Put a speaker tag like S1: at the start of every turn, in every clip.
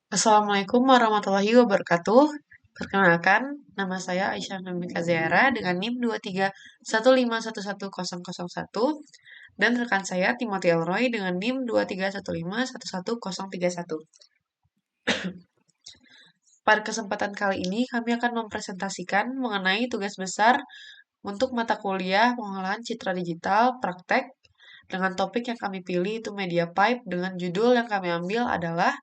S1: Assalamualaikum warahmatullahi wabarakatuh. Perkenalkan, nama saya Aisyah Namika Zahra dengan NIM 231511101 dan rekan saya Timothy Elroy dengan NIM 231511131. Pada kesempatan kali ini kami akan mempresentasikan mengenai tugas besar untuk mata kuliah pengolahan citra digital praktek dengan topik yang kami pilih itu Media Pipe dengan judul yang kami ambil adalah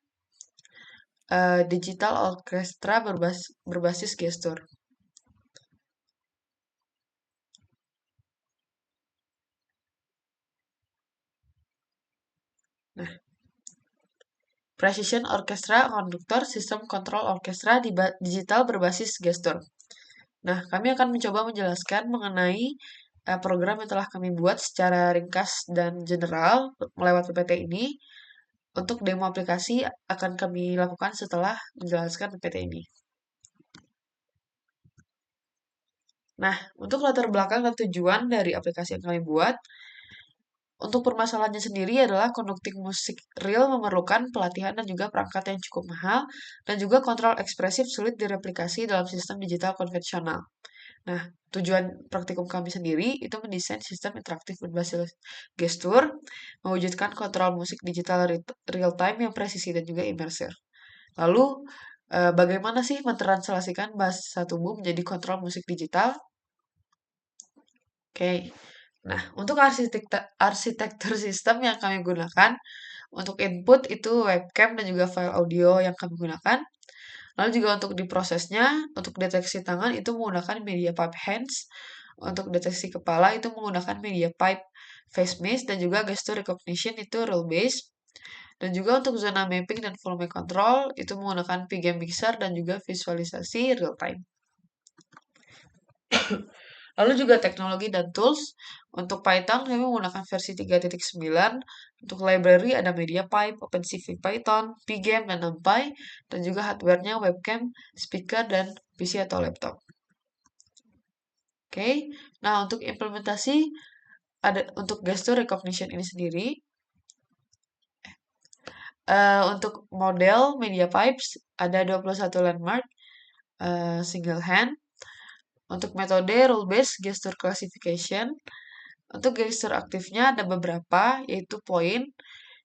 S1: Digital Orchestra berbasis gestur. Nah, Precision Orchestra Conductor System Control Orchestra digital berbasis gestur. Nah, kami akan mencoba menjelaskan mengenai program yang telah kami buat secara ringkas dan general melewati PPT ini. Untuk demo aplikasi akan kami lakukan setelah menjelaskan PPT ini. Nah, untuk latar belakang dan tujuan dari aplikasi yang kami buat, untuk permasalahannya sendiri adalah conducting musik real memerlukan pelatihan dan juga perangkat yang cukup mahal, dan juga kontrol ekspresif sulit direplikasi dalam sistem digital konvensional. Nah, tujuan praktikum kami sendiri itu mendesain sistem interaktif berbasis gestur, mewujudkan kontrol musik digital real time yang presisi dan juga imersif. Lalu, bagaimana sih mentranslasikan bahasa tubuh menjadi kontrol musik digital? Oke. Nah, untuk arsitektur sistem yang kami gunakan, untuk input itu webcam dan juga file audio yang kami gunakan. Lalu juga untuk diprosesnya, untuk deteksi tangan itu menggunakan media pipe hands. Untuk deteksi kepala itu menggunakan media pipe face mesh dan juga gesture recognition itu role based. Dan juga untuk zona mapping dan volume control itu menggunakan pgame mixer dan juga visualisasi real time. Lalu juga teknologi dan tools. Untuk Python kami menggunakan versi 3.9. Untuk library ada MediaPipe, OpenCV Python, Pgame, dan NumPy. Dan juga hardware-nya webcam, speaker, dan PC atau laptop. Oke. Nah, untuk implementasi ada untuk gesture recognition ini sendiri. Untuk model MediaPipes ada 21 landmark single hand. Untuk metode rule-based gesture classification. Untuk gestur aktifnya ada beberapa, yaitu point.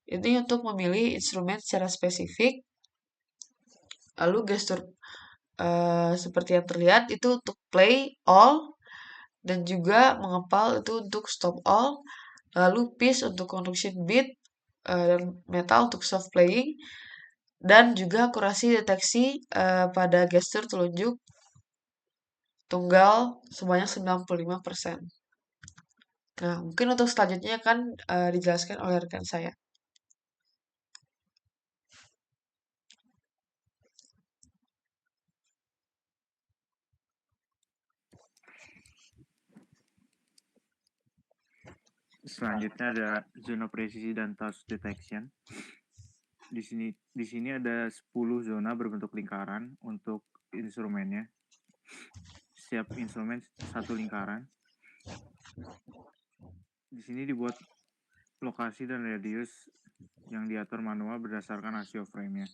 S1: Ini untuk memilih instrumen secara spesifik. Lalu gestur seperti yang terlihat itu untuk play all dan juga mengepal itu untuk stop all. Lalu pitch untuk conduction beat dan metal untuk soft playing dan juga akurasi deteksi pada gestur telunjuk tunggal sebanyak 95%. Nah, mungkin untuk selanjutnya akan dijelaskan oleh rekan saya.
S2: Selanjutnya ada zona presisi dan touch detection. Di sini ada 10 zona berbentuk lingkaran untuk instrumennya. Setiap instrumen satu lingkaran. Di sini dibuat lokasi dan radius yang diatur manual berdasarkan rasio frame-nya.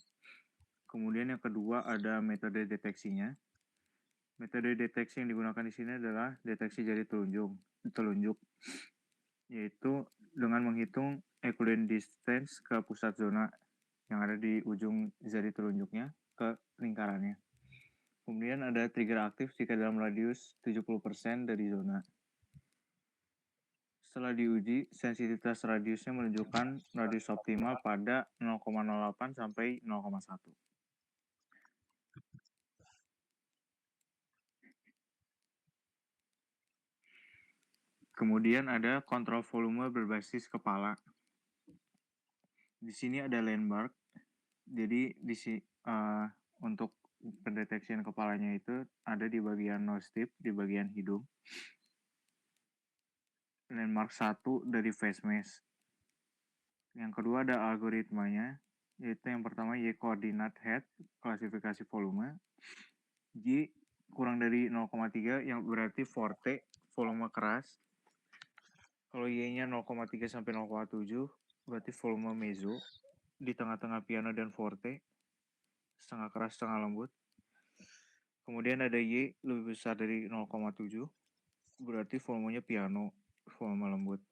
S2: Kemudian yang kedua ada metode deteksinya. Metode deteksi yang digunakan di sini adalah deteksi jari telunjuk, yaitu dengan menghitung equivalent distance ke pusat zona yang ada di ujung jari telunjuknya ke lingkarannya. Kemudian ada trigger aktif jika dalam radius 70% dari zona. Setelah diuji, sensitivitas radiusnya menunjukkan radius optimal pada 0,08 sampai 0,1. Kemudian ada kontrol volume berbasis kepala. Di sini ada landmark. Jadi untuk pendeteksian kepalanya itu ada di bagian nose tip, di bagian hidung. Landmark 1 dari face mesh. Yang kedua ada algoritmanya, yaitu yang pertama Y coordinate head, klasifikasi volume. J kurang dari 0,3 yang berarti forte, volume keras. Kalau Y-nya 0,3 sampai 0,7 berarti volume mezzo, di tengah-tengah piano dan forte. setengah keras, setengah lembut. Kemudian ada Y lebih besar dari 0,7, berarti volumenya piano, volume lembut.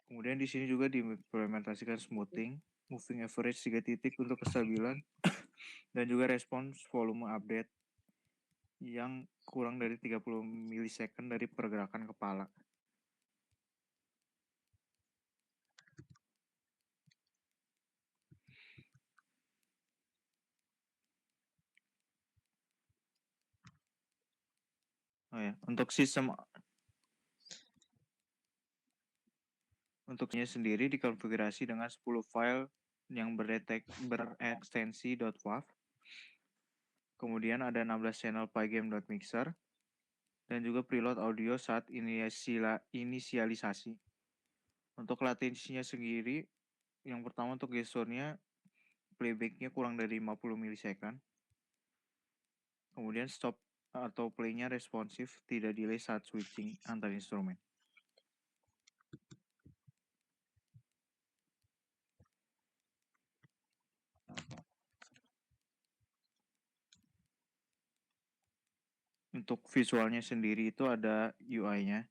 S2: Kemudian di sini juga diimplementasikan smoothing, moving average 3 titik untuk kestabilan, dan juga respons volume update yang kurang dari 30 milisecond dari pergerakan kepala. Oh ya, untuk untuknya sendiri dikonfigurasi dengan 10 file yang berekstensi .wav. Kemudian ada 16 channel pygame.mixer dan juga preload audio saat inisialisasi. Untuk latensinya sendiri, yang pertama untuk gesturnya playbacknya kurang dari 50 milisecond. Kemudian stop atau play-nya responsif, tidak delay saat switching antar instrumen. Untuk visualnya sendiri itu ada UI-nya.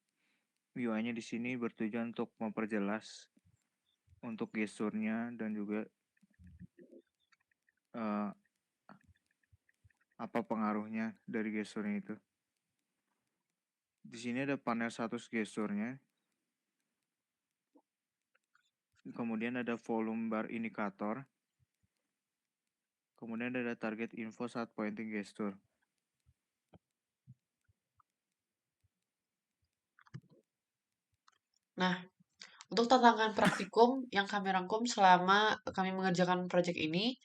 S2: UI-nya di sini bertujuan untuk memperjelas untuk gesturnya dan juga apa pengaruhnya dari gesturnya itu. Di sini ada panel status gesturnya. Kemudian ada volume bar indikator. Kemudian ada target info saat pointing gesture.
S1: Nah, untuk tantangan praktikum yang kami rangkum selama kami mengerjakan proyek ini,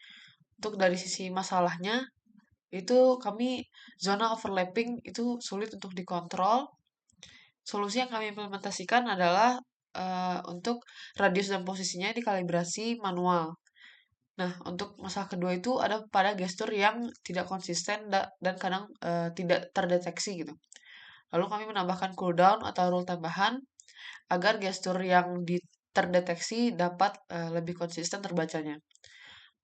S1: untuk dari sisi masalahnya, itu kami zona overlapping itu sulit untuk dikontrol. Solusi yang kami implementasikan adalah untuk radius dan posisinya dikalibrasi manual. Nah, untuk masalah kedua itu ada pada gestur yang tidak konsisten dan kadang tidak terdeteksi gitu. Lalu kami menambahkan cooldown atau rule tambahan agar gestur yang terdeteksi dapat lebih konsisten terbacanya.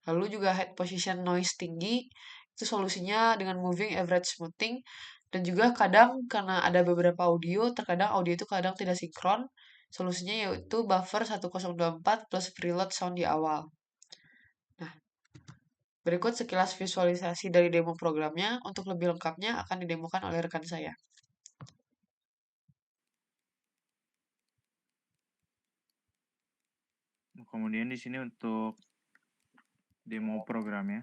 S1: Lalu juga head position noise tinggi, itu solusinya dengan moving average smoothing, dan juga kadang karena ada beberapa audio, terkadang audio itu kadang tidak sinkron, solusinya yaitu buffer 1024 plus preload sound di awal. Nah, berikut sekilas visualisasi dari demo programnya, untuk lebih lengkapnya akan didemokan oleh rekan saya.
S2: Kemudian di sini untuk demo programnya.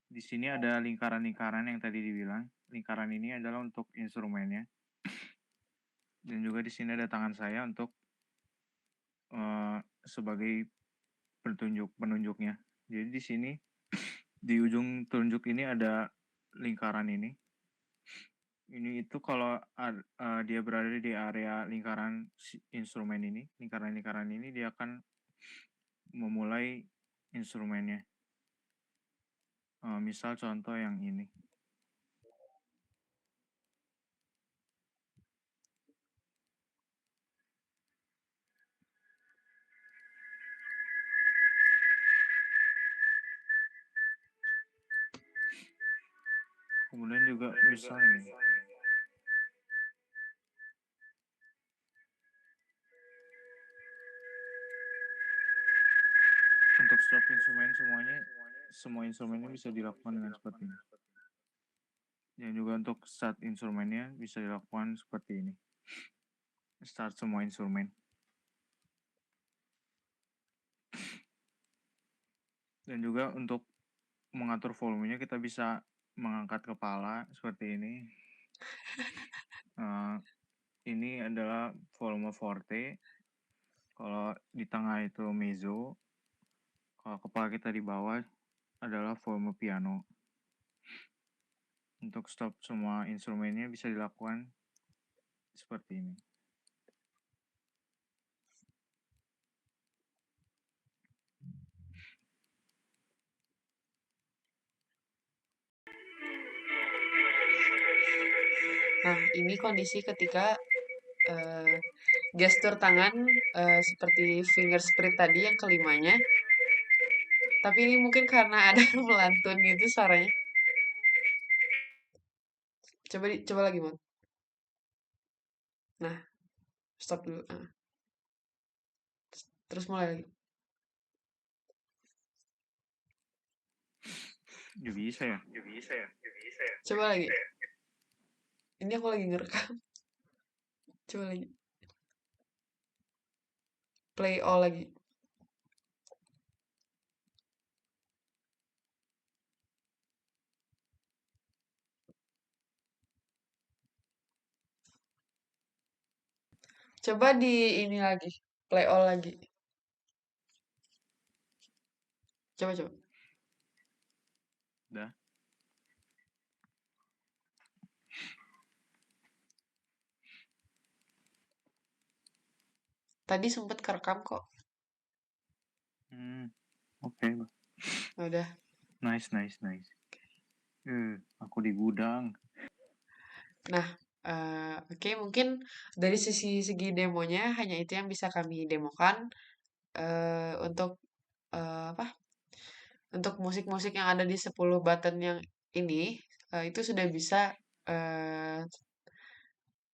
S2: Di sini ada lingkaran-lingkaran yang tadi dibilang. Lingkaran ini adalah untuk instrumennya. Dan juga di sini ada tangan saya untuk sebagai penunjuknya. Jadi di sini di ujung telunjuk ini ada lingkaran ini. Ini itu kalau dia berada di area lingkaran instrumen ini, lingkaran-lingkaran ini dia akan memulai instrumennya. Misal contoh yang ini. Kemudian juga misal ini. Untuk stop instrumen semua instrumennya bisa dilakukan dengan seperti ini. Dan juga untuk start instrumennya bisa dilakukan seperti ini. Start semua instrumen. Dan juga untuk mengatur volumenya kita bisa mengangkat kepala seperti ini. Ini adalah volume forte. Kalau di tengah itu mezzo. Kalau kepala kita di bawah adalah volume piano. Untuk stop semua instrumennya bisa dilakukan seperti ini.
S1: Nah, ini kondisi ketika gestur tangan seperti finger spirit tadi yang kelimanya Tapi ini mungkin karena ada yang melantun gitu suaranya. Coba lagi, Mon. Nah, stop dulu. Ah, terus mulai lagi.
S2: Gak bisa ya?
S1: Coba lagi. Ini aku lagi ngerekam. Coba lagi. Play all lagi. Coba di ini lagi. Play all lagi. Coba.
S2: Udah.
S1: Tadi sempet kerekam kok.
S2: Oke.
S1: Udah.
S2: Nice. Aku di gudang.
S1: Nah, oke, mungkin dari segi demonya hanya itu yang bisa kami demokan. Untuk apa? Untuk musik-musik yang ada di 10 button yang ini, itu sudah bisa eh,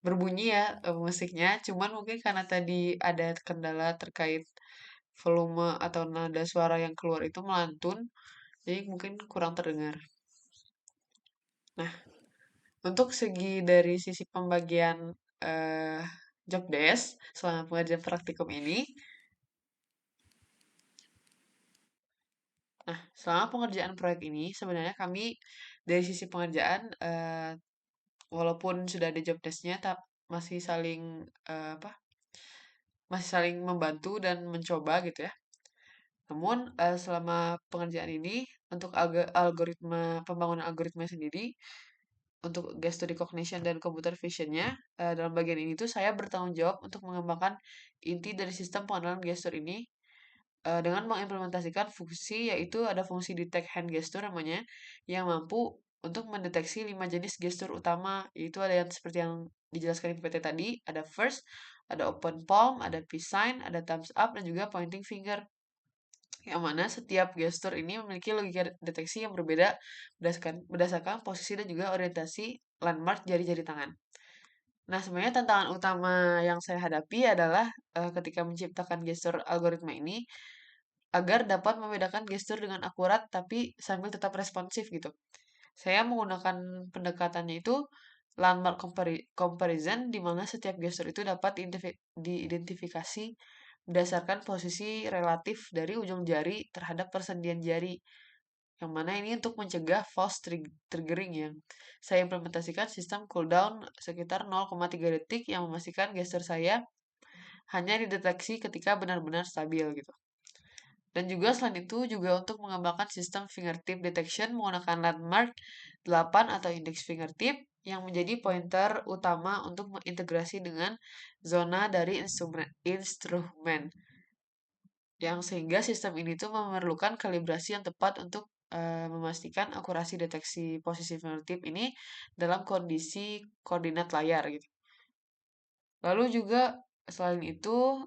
S1: berbunyi ya musiknya. Cuman mungkin karena tadi ada kendala terkait volume atau nada suara yang keluar itu melantun, jadi mungkin kurang terdengar. Nah, untuk segi dari sisi pembagian eh, job desk selama pengerjaan praktikum ini, nah selama pengerjaan proyek ini sebenarnya kami dari sisi pengerjaan walaupun sudah ada job desk-nya, masih saling apa? Masih saling membantu dan mencoba gitu ya. Namun selama pengerjaan ini untuk pembangunan algoritma sendiri untuk gesture recognition dan computer vision-nya dalam bagian ini tuh saya bertanggung jawab untuk mengembangkan inti dari sistem pengenalan gestur ini dengan mengimplementasikan fungsi yaitu ada fungsi detect hand gesture namanya yang mampu untuk mendeteksi 5 jenis gestur utama yaitu ada yang seperti yang dijelaskan di PPT tadi, ada first, ada open palm, ada peace sign, ada thumbs up dan juga pointing finger. Yang mana setiap gestur ini memiliki logika deteksi yang berbeda berdasarkan posisi dan juga orientasi landmark jari-jari tangan. Nah, sebenarnya tantangan utama yang saya hadapi adalah ketika menciptakan gestur algoritma ini agar dapat membedakan gestur dengan akurat tapi sambil tetap responsif gitu. Saya menggunakan pendekatannya itu landmark comparison di mana setiap gestur itu dapat diidentifikasi berdasarkan posisi relatif dari ujung jari terhadap persendian jari. Yang mana ini untuk mencegah false triggering yang saya implementasikan sistem cooldown sekitar 0,3 detik yang memastikan gestur saya hanya dideteksi ketika benar-benar stabil gitu. Dan juga selain itu juga untuk mengembangkan sistem fingertip detection menggunakan landmark 8 atau index fingertip yang menjadi pointer utama untuk mengintegrasi dengan zona dari instrumen yang sehingga sistem ini tuh memerlukan kalibrasi yang tepat untuk memastikan akurasi deteksi posisi fingertip ini dalam kondisi koordinat layar gitu. Lalu juga selain itu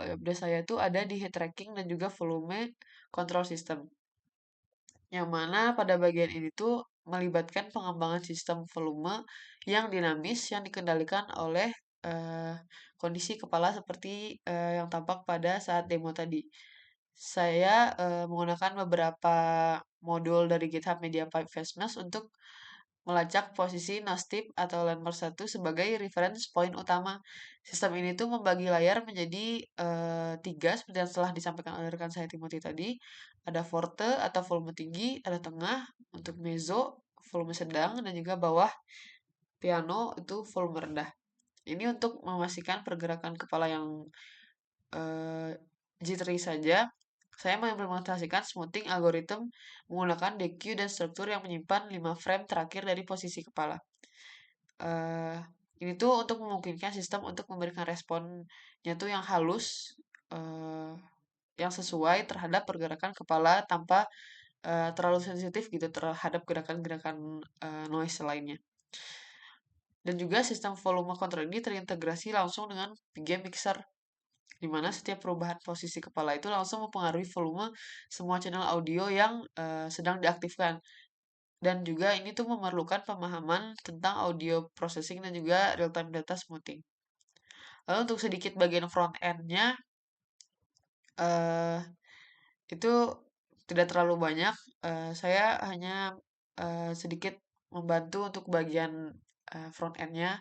S1: update saya tuh ada di head tracking dan juga volume control system. Yang mana pada bagian ini tuh melibatkan pengembangan sistem volume yang dinamis yang dikendalikan oleh eh, kondisi kepala seperti yang tampak pada saat demo tadi. Saya menggunakan beberapa modul dari GitHub MediaPipe Fastmask untuk melacak posisi nostip atau landmark satu sebagai reference point utama. Sistem ini tuh membagi layar menjadi tiga seperti yang telah disampaikan oleh rekan saya Timothy tadi. Ada forte atau volume tinggi, ada tengah untuk mezzo, volume sedang, dan juga bawah piano itu volume rendah. Ini untuk memastikan pergerakan kepala yang eh, jittery saja, saya mengimplementasikan smoothing algorithm menggunakan DQ dan struktur yang menyimpan 5 frame terakhir dari posisi kepala. eh ini tuh untuk memungkinkan sistem untuk memberikan responnya tuh yang halus, eh yang sesuai terhadap pergerakan kepala tanpa terlalu sensitif gitu terhadap gerakan-gerakan noise lainnya. Dan juga sistem volume control ini terintegrasi langsung dengan PG Mixer di mana setiap perubahan posisi kepala itu langsung mempengaruhi volume semua channel audio yang sedang diaktifkan. Dan juga ini tuh memerlukan pemahaman tentang audio processing dan juga real-time data smoothing. Lalu untuk sedikit bagian front end-nya, eh itu tidak terlalu banyak. Saya hanya sedikit membantu untuk bagian front end-nya,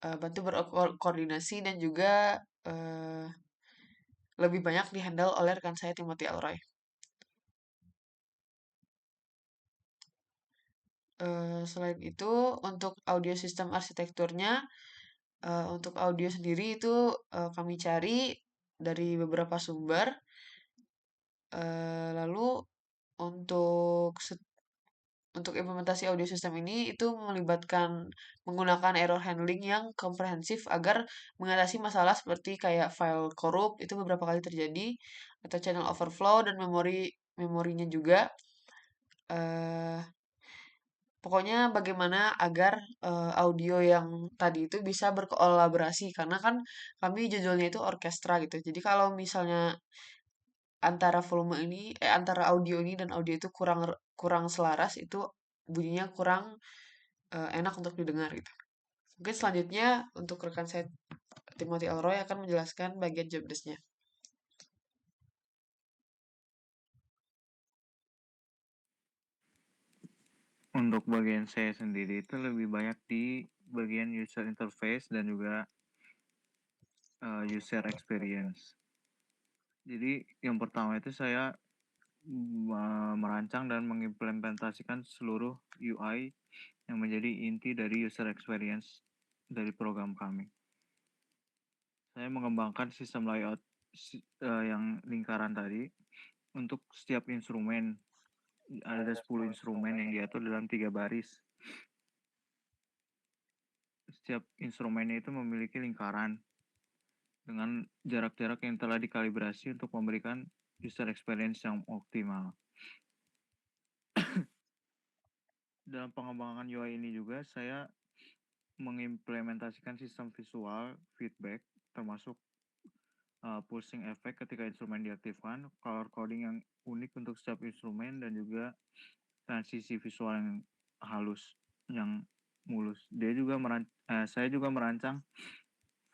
S1: bantu berkoordinasi dan juga eh, lebih banyak dihandle oleh rekan saya Timothy Alroy. Selain itu, untuk audio sistem arsitekturnya, untuk audio sendiri itu kami cari dari beberapa sumber. Lalu untuk untuk implementasi audio system ini itu melibatkan menggunakan error handling yang komprehensif agar mengatasi masalah seperti kayak file korup itu beberapa kali terjadi atau channel overflow dan memorinya juga. eh Pokoknya bagaimana agar audio yang tadi itu bisa berkolaborasi karena kan kami judulnya itu orkestra gitu. Jadi kalau misalnya antara audio ini dan audio itu kurang kurang selaras itu bunyinya kurang enak untuk didengar gitu. Mungkin selanjutnya untuk rekan saya Timothy Alroy akan menjelaskan bagian job desk-nya.
S2: Untuk bagian saya sendiri itu lebih banyak di bagian user interface dan juga user experience. Jadi yang pertama itu saya merancang dan mengimplementasikan seluruh UI yang menjadi inti dari user experience dari program kami. Saya mengembangkan sistem layout yang lingkaran tadi untuk setiap instrumen. Ada 10 instrumen yang diatur dalam 3 baris. Setiap instrumennya itu memiliki lingkaran dengan jarak-jarak yang telah dikalibrasi untuk memberikan user experience yang optimal. Dalam pengembangan UI ini juga saya mengimplementasikan sistem visual feedback termasuk pulsing effect ketika instrumen diaktifkan, color coding yang unik untuk setiap instrumen dan juga transisi visual yang halus, yang mulus. Saya juga merancang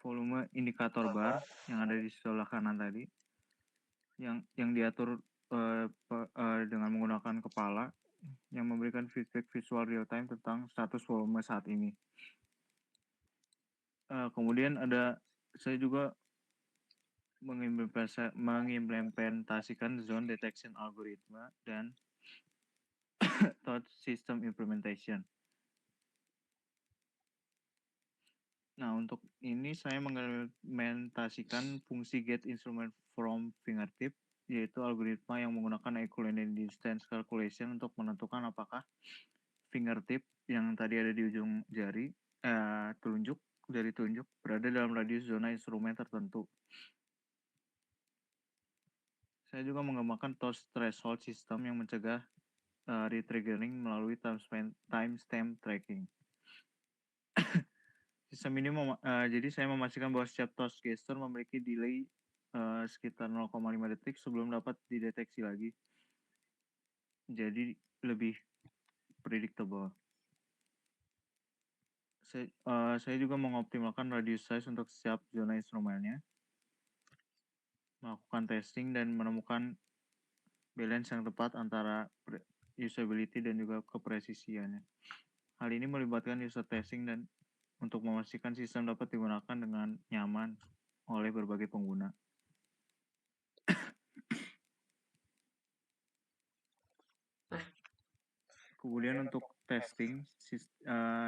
S2: volume indikator bar yang ada di sebelah kanan tadi, yang diatur dengan menggunakan kepala yang memberikan feedback visual real time tentang status volume saat ini. Kemudian saya juga mengimplementasikan zone detection algoritma dan touch system implementation. Nah, untuk ini saya mengimplementasikan fungsi get instrument from fingertip, yaitu algoritma yang menggunakan equivalent distance calculation untuk menentukan apakah fingertip yang tadi ada di ujung jari telunjuk berada dalam radius zona instrumen tertentu. Saya juga mengembangkan touch threshold system yang mencegah retriggering melalui timestamp tracking. Sistem ini jadi saya memastikan bahwa setiap touch gesture memiliki delay sekitar 0,5 detik sebelum dapat dideteksi lagi. Jadi lebih predictable. Saya juga mengoptimalkan radius size untuk setiap zona instrumennya, melakukan testing dan menemukan balance yang tepat antara usability dan juga kepresisiannya. Hal ini melibatkan user testing dan untuk memastikan sistem dapat digunakan dengan nyaman oleh berbagai pengguna. Kemudian untuk testing,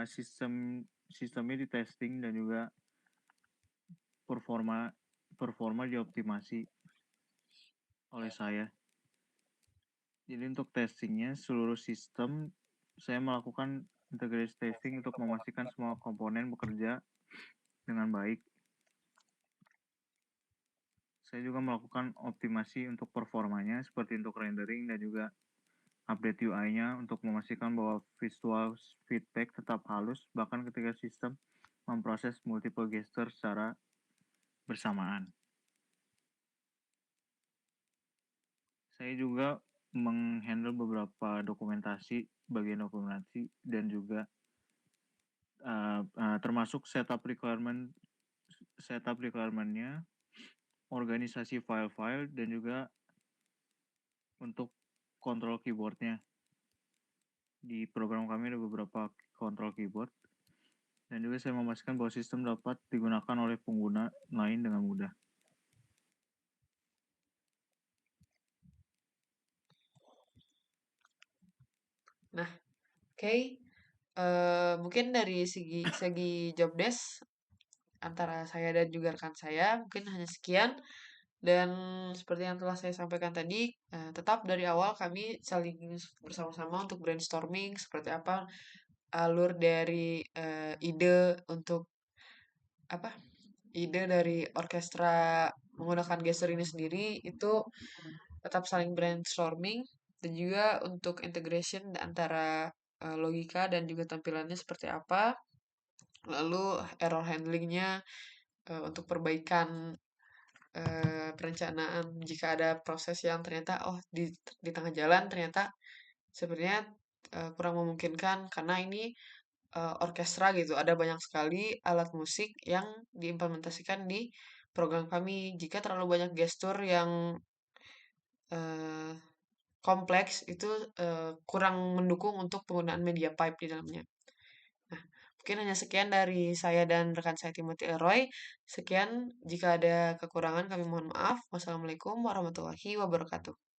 S2: sistemnya di testing dan juga performa dioptimasi oleh saya. Jadi untuk testingnya seluruh sistem saya melakukan integrasi testing untuk memastikan semua komponen bekerja dengan baik. Saya juga melakukan optimasi untuk performanya seperti untuk rendering dan juga update UI-nya untuk memastikan bahwa visual feedback tetap halus bahkan ketika sistem memproses multiple gesture secara bersamaan. Saya juga menghandle beberapa dokumentasi, bagian dokumentasi, dan juga termasuk setup requirementnya, organisasi file-file, dan juga untuk kontrol keyboardnya. Di program kami ada beberapa kontrol keyboard, dan juga saya memastikan bahwa sistem dapat digunakan oleh pengguna lain dengan mudah.
S1: Nah, oke. Mungkin dari segi segi job desk antara saya dan juga rekan saya mungkin hanya sekian. Dan seperti yang telah saya sampaikan tadi, tetap dari awal kami saling bersama-sama untuk brainstorming seperti apa alur dari ide untuk apa ide dari orkestra menggunakan gestur ini sendiri itu tetap saling brainstorming dan juga untuk integration antara logika dan juga tampilannya seperti apa. Lalu error handlingnya untuk perbaikan perencanaan jika ada proses yang ternyata di tengah jalan ternyata sebenarnya kurang memungkinkan karena ini orkestra gitu. Ada banyak sekali alat musik yang diimplementasikan di program kami. Jika terlalu banyak gestur yang eh, kompleks itu kurang mendukung untuk penggunaan media pipe di dalamnya. Nah, mungkin hanya sekian dari saya dan rekan saya Timothy Leroy. Sekian, jika ada kekurangan kami mohon maaf. Wassalamualaikum warahmatullahi wabarakatuh.